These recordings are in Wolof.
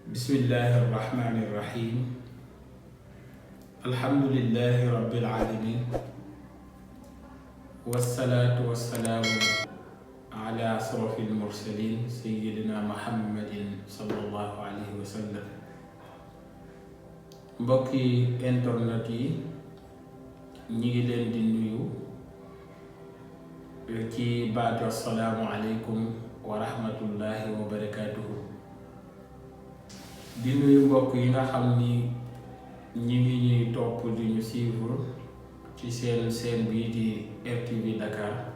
Bismillahi rahmani rahim. Alhamdulillahi rabbil alamin. Wassalaatu wassalaamu ala asrafil mursalin sayyidina Muhammadin sallallahu alayhi wa sallam. Mbokki internet yi ñi ngi leen di nuyu ci baatu assalaamu aleykum wa rahmatullahi wa barakatuhu. di nuyu mbokk yi nga xam ni ñi ngi ñuy topp di ñu suivre ci seen bii di RTV Dakar.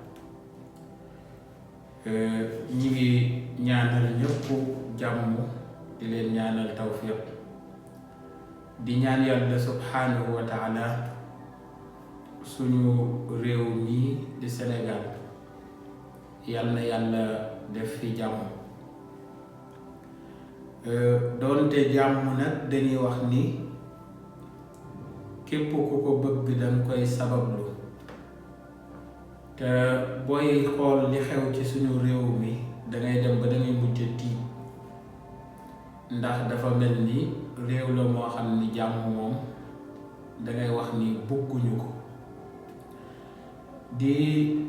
ñi ngi ñaanal ñëpp jàmm, di leen ñaanal tawfiq, di ñaan yàlla subhanahu wa taala suñu réew mi di Sénégal yal na yàlla def fi jàmm. doonte jàmm nag dañuy wax ni képp ku ko bëgg danga koy sabablu, te booy xool li xew ci suñu réew mi dangay dem ba dangay mujj tiit, ndax dafa mel ni réew la moo xam ni jàmm moom dangay wax ni bëgguñu ko. di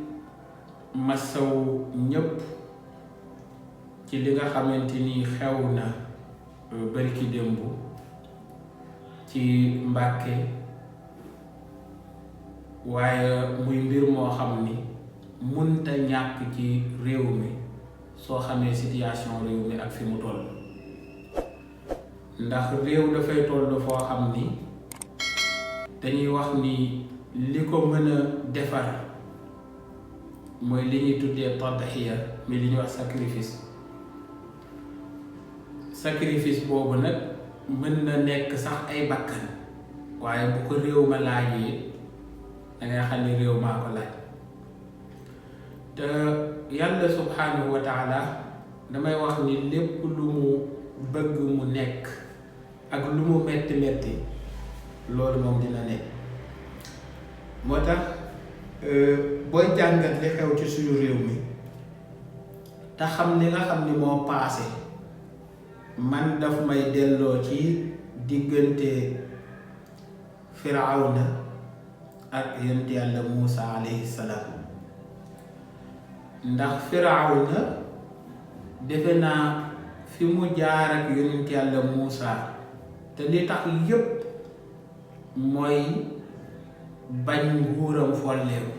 masaw ñépp ci li nga xamante ni xew na barki démb ci Mbàkke, waaye muy mbir moo xam ni munta ñàkk ci réew mi soo xamee situation réew mi ak fi mu toll. ndax réew dafay toll foo xam ni dañuy wax ni li ko mën a defar mooy li ñuy tuddee tadhiya, mi li ñuy wax sacrifice boobu nag mën na nekk sax ay bakkan, waaye bu ko réew ma laajee dangay xam ne réew maa ko laaj. te yàlla subhanahu wa taala damay wax ni lépp lu mu bëgg mu nekk ak lu mu metti metti loolu moom dina nekk. moo tax booy jàngat li xew ci suñu réew mi te xam li nga xam ni moo paase, man daf may delloo ci diggante Firawna ak yonent yàlla Muusa alayhi salaam. ndax Firawna defe naa fi mu jaar ak yonent yàlla Muusa te li tax yépp mooy bañ nguuram folleeku,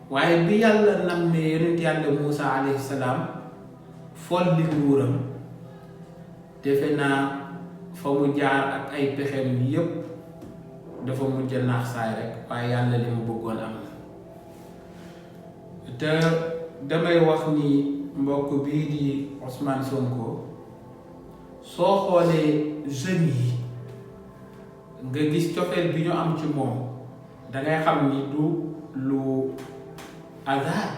waaye bi yàlla nammee yonent yàlla Muusa alayhi salaam folli nguuram, defe naa fa mu jaar ak ay pexem yépp dafa mujj naax saay rek, waaye yàlla li mu bëggoon am na. te damay wax ni mbokk bii di Ousmane Sonko, soo xoolee jeunes yi nga gis cofeel bi ñu am ci moom, dangay xam ni du lu hasard,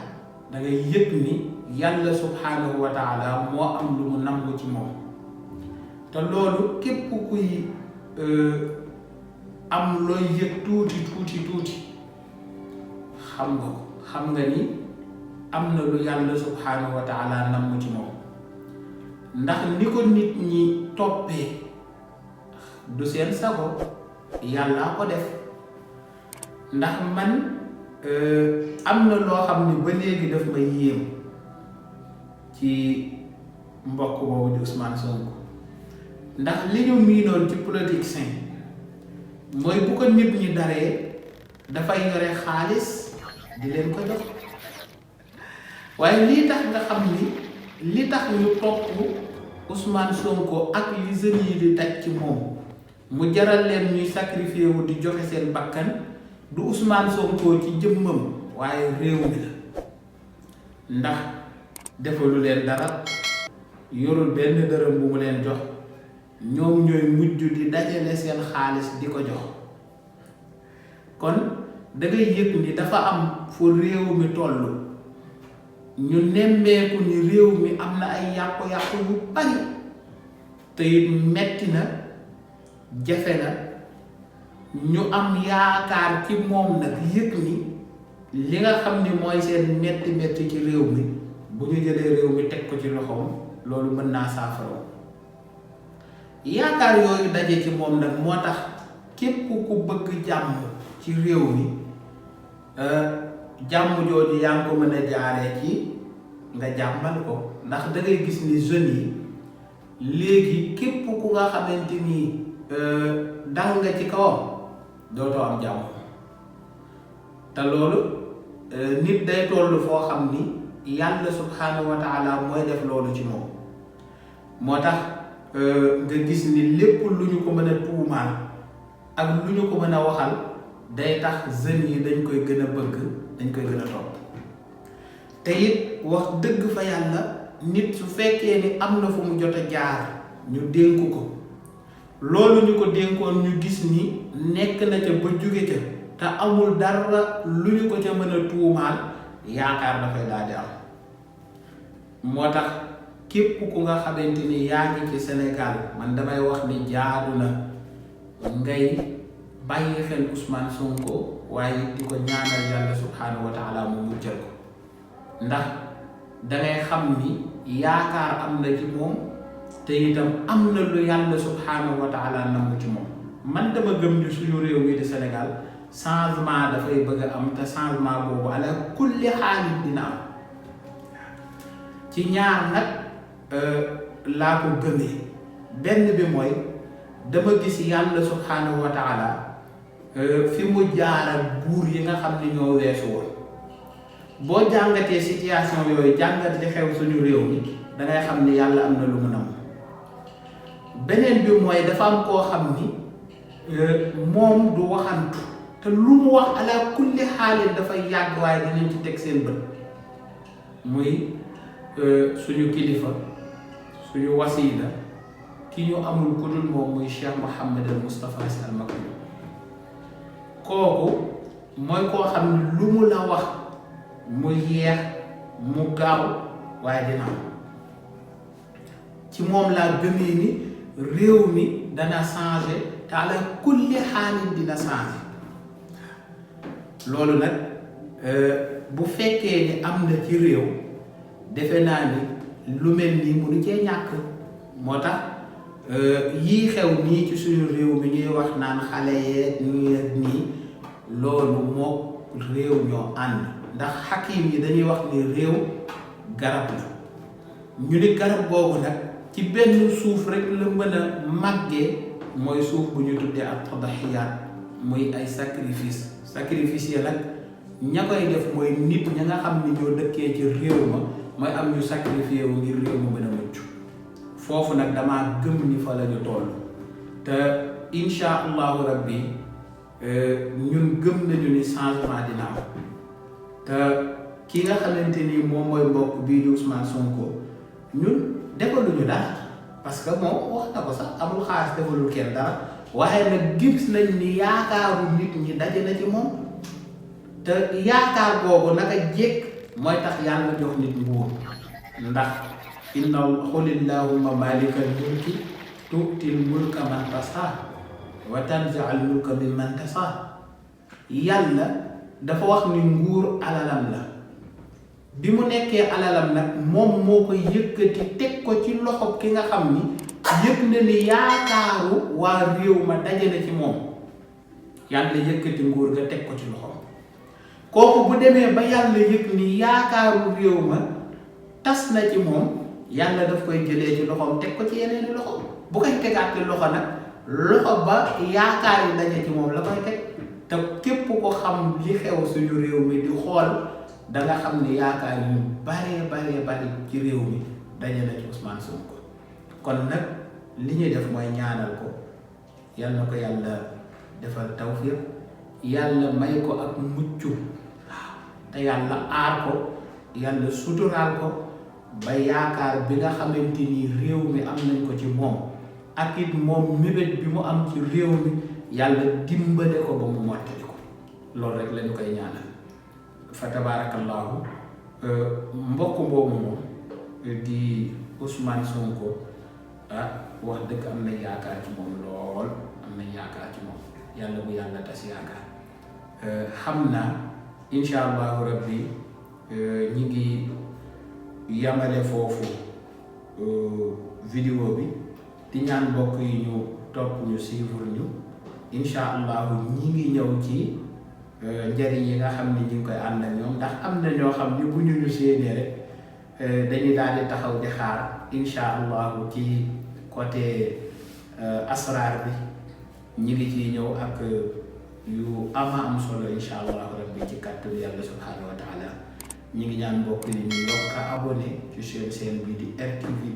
dangay yëg ni yàlla subhanahu wa taala moo am lu mu namm ci moom. te loolu képp kuy am looy yëg tuuti xam nga ko, xam nga ni am na lu yàlla subhanahu wa taala namm ci moom. ndax ni ko nit ñi toppee du seen sago, yàllaa ko def. ndax man am na loo xam ni ba léegi daf may yéem ci mbokk boobu di Ousmane Sonko. ndax li ñu miinoon ci politicien mooy bu ko nit ñi daree dafay yore xaalis di leen ko jox, waaye lii tax nga xam ni li tax ñu topp Ousmane Sonko ak li jeunes yi di daj ci moom mu jaral leen ñuy sacrifier wu di joxe seen bakkan, du Ousmane Sonko ci jëmmam waaye réew mi la. ndax defalu leen dara, yorul benn dërëm bu mu leen jox, ñoom ñooy mujj di dajale seen xaalis di ko jox. kon dangay yëg ni dafa am fu réew mi toll, ñu nemmeeku ni réew mi am na ay yàqu-yàqu yu bari, te it metti na, jafe na. ñu am yaakaar ci moom nag, yëg ni li nga xam ni mooy seen metti ci réew mi bu ñu jëlee réew mi teg ko ci loxoom loolu mën naa saafara. yaakaar yooyu daje ci moom nag moo tax képp ku bëgg jàmm ci réew mi jàmm jooju yaa ngi ko mën a jaaree ci nga jàmmal ko ndax da ngay gis ni jeunes yi léegi képp ku nga xamante ni dal nga ci kawam dootoo am jàmm te loolu nit day toll foo xam ni yàlla subhanahu wa taala mooy def loolu ci moom moo tax nga gis ni lépp lu ñu ko mën a tuumaal ak lu ñu ko mën a waxal day tax jeunes yi dañ koy gën a bëgg dañ koy gën a topp te it wax dëgg fa yàlla nit su fekkee ni am na fu mu jot a jaar ñu dénk ko loolu ñu ko dénkoon ñu gis ni nekk na ca ba jóge ca te amul dara lu ñu ko ca mën a tuumaal yaakaar dafay daal di am moo tax képp ku nga xamante ni yaa ngi ci Sénégal man damay wax ni jaadu na ngay bàyyi xel Ousmane Sonko waaye di ko ñaanal yàlla subhanahu wa taala mu muccal ko ndax dangay xam ni yaakaar am na ci moom te itam am na lu yàlla subhanahu wa taala namm ci moom man dama gëm ni suñu réew mi di Sénégal changement dafay bëgg a am te changement boobu ala kulli xaalis dina am ci ñaar nag laa ko gëmee benn bi mooy dama gis yàlla subhanahu wa taala fi mu jaaral buur yi nga xam ne ñoo weesu woon boo jàngatee situation yooyu jàngat li xew suñu réew mi dangay xam ni yàlla am na lu mu nam beneen bi mooy dafa am koo xam ni moom du waxantu te lu mu wax ala kulli xaalin dafay yàgg waaye dinañ ci teg seen bët muy suñu kilifa suñu wasiila ki ñu amul ku dul moom muy Cheikh Mouhamed al Moustapha Sy Al Maktoum kooku mooy koo xam ne lu mu la wax mu yeex mu gaaw waaye dina am ci moom laa gëmee ni réew mi dana changé te ala kulli xaalin dina changé loolu nag bu fekkee ni am na ci réew defe naa ni lu mel nii mënu cee ñàkk moo tax yii xew nii ci suñu réew mi ñuy wax naan xale yeeg nii loolu moo réew ñoo ànd ndax xakim yi dañuy wax ni réew garab la ñu ni garab boobu nag ci benn suuf rek la mën a màggee mooy suuf bu ñu tuddee ak tadaxiyaat muy ay sacrifice ya nag ña koy def mooy nit ña nga xam ni ñoo dëkkee ci réew ma mooy am ñu sacrifié wu ngir réew ma mën a mucc foofu nag damaa gëm ni fa la ñu toll te insha allahu rabbi ñun gëm nañu ni changement dina am te ki nga xamante ni moom mooy mbokk bii di Ousmane Sonko ñun defaluñu dara parce que moom wax na ko sax amul xaalis defalul kenn dara waaye nag gis nañ ni yaakaaru nit ñi daje na ci moom te yaakaar boobu naka jekk mooy tax yàlla jox nit nguur ndax inna qulillahumma malikal mulki tu'til mulka man tashaa wa tanzi'ul mulka mimman tashaa yàlla dafa wax ni nguur alalam la bi mu nekkee alalam nag moom moo ko yëkkati teg ko ci loxo ki nga xam ni yëg na ni yaakaaru waa réew ma daje na ci moom yàlla yëkkati nguur ga teg ko ci loxo kooku bu demee ba yàlla yëg ni yaakaaru réew ma tas na ci moom yàlla daf koy jëlee ci loxoom teg ko ci yeneen loxo bu koy tegaat ci loxo nag loxo ba yaakaar yi daje ci moom la koy teg te képp ko xam li xew suñu réew mi di xool da nga xam ni yaakaar yu bari ci réew mi daje na ci Ousmane Sonko kon nag li ñuy def mooy ñaanal ko yal na ko yàlla defal tawfiq yàlla may ko ak mucc te yàlla aar ko yàlla suturaal ko ba yaakaar bi nga xamante ni réew mi am nañ ko ci moom ak it moom mébét bi mu am ci réew mi yàlla dimbale ko ba mu mottali ko loolu rek lañu koy ñaanal fa tabarakallahu mbokk boobu moom di Ousmane Sonko wax dëgg am na yaakaar ci moom lool am na yaakaar ci moom yàlla bu yàlla tas yaakaar xam naa insha allahu rabbi ñi ngi yamale foofu vidéo bi di ñaan mbokk yi ñu topp ñu suivre ñu incha allahu ñi ngi ñëw ci njëriñ yi nga xam ne ñu ngi koy ànd ak ñoom ndax am na ñoo xam ne bu ñu séenee rek dañuy daal di taxaw di xaar incha allahu ci côté asrar bi ñi ngi ciy ñëw ak yu am solo incha allahu rabbi ci kàttanu yàlla subhanahu wa taala ñi ngi ñaan mbokk yi ñu yokk a abonné ci seen bi di RTV